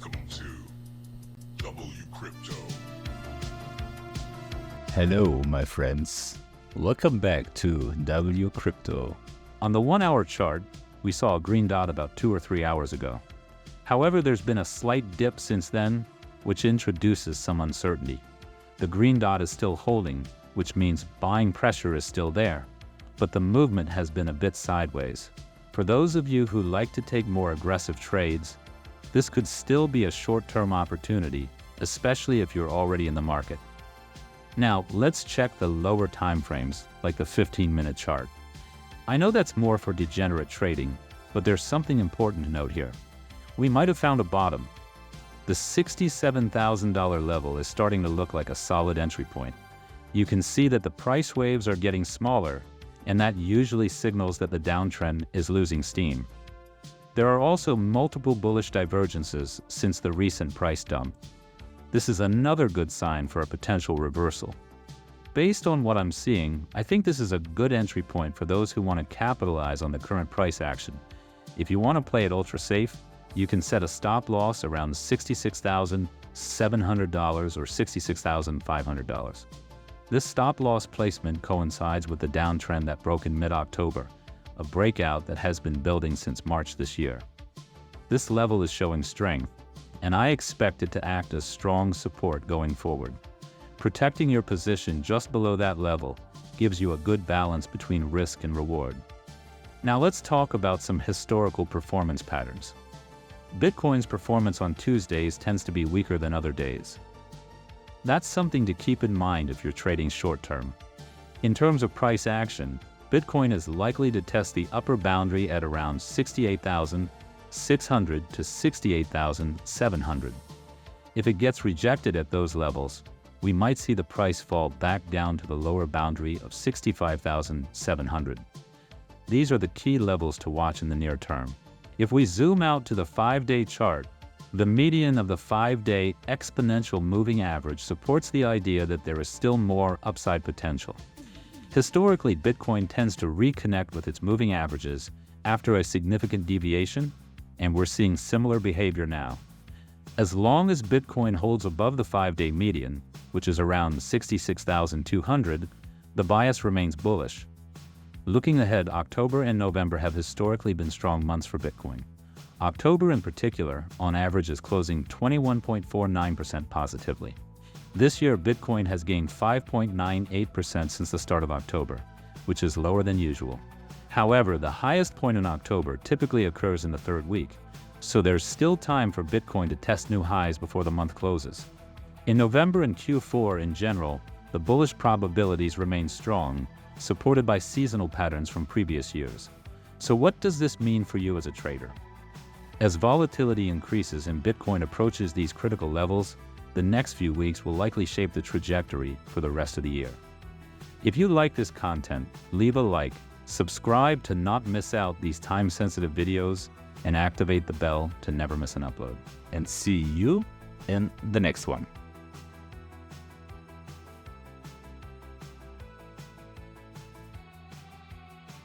Welcome to WCrypto. Hello, my friends. Welcome back to WCrypto. On the 1 hour chart, we saw a green dot about 2 or 3 hours ago. However, there's been a slight dip since then, which introduces some uncertainty. The green dot is still holding, which means buying pressure is still there, but the movement has been a bit sideways. For those of you who like to take more aggressive trades, this could still be a short-term opportunity, especially if you're already in the market. Now, let's check the lower time frames, like the 15-minute chart. I know that's more for degenerate trading, but there's something important to note here. We might have found a bottom. The $67,000 level is starting to look like a solid entry point. You can see that the price waves are getting smaller, and that usually signals that the downtrend is losing steam. There are also multiple bullish divergences since the recent price dump. This is another good sign for a potential reversal. Based on what I'm seeing, I think this is a good entry point for those who want to capitalize on the current price action. If you want to play it ultra safe, you can set a stop loss around $66,700 or $66,500. This stop loss placement coincides with the downtrend that broke in mid-October, a breakout that has been building since March this year. This level is showing strength, and I expect it to act as strong support going forward. Protecting your position just below that level gives you a good balance between risk and reward. Now let's talk about some historical performance patterns. Bitcoin's performance on Tuesdays tends to be weaker than other days. That's something to keep in mind if you're trading short-term. In terms of price action, Bitcoin is likely to test the upper boundary at around 68,600 to 68,700. If it gets rejected at those levels, we might see the price fall back down to the lower boundary of 65,700. These are the key levels to watch in the near term. If we zoom out to the 5-day chart, the median of the 5-day exponential moving average supports the idea that there is still more upside potential. Historically, Bitcoin tends to reconnect with its moving averages after a significant deviation, and we're seeing similar behavior now. As long as Bitcoin holds above the 5-day median, which is around 66,200, the bias remains bullish. Looking ahead, October and November have historically been strong months for Bitcoin. October in particular, on average, is closing 21.49% positively. This year, Bitcoin has gained 5.98% since the start of October, which is lower than usual. However, the highest point in October typically occurs in the third week, so there's still time for Bitcoin to test new highs before the month closes. In November and Q4 in general, the bullish probabilities remain strong, supported by seasonal patterns from previous years. So what does this mean for you as a trader? As volatility increases and Bitcoin approaches these critical levels, the next few weeks will likely shape the trajectory for the rest of the year. If you like this content, leave a like, subscribe to not miss out these time-sensitive videos, and activate the bell to never miss an upload. And see you in the next one.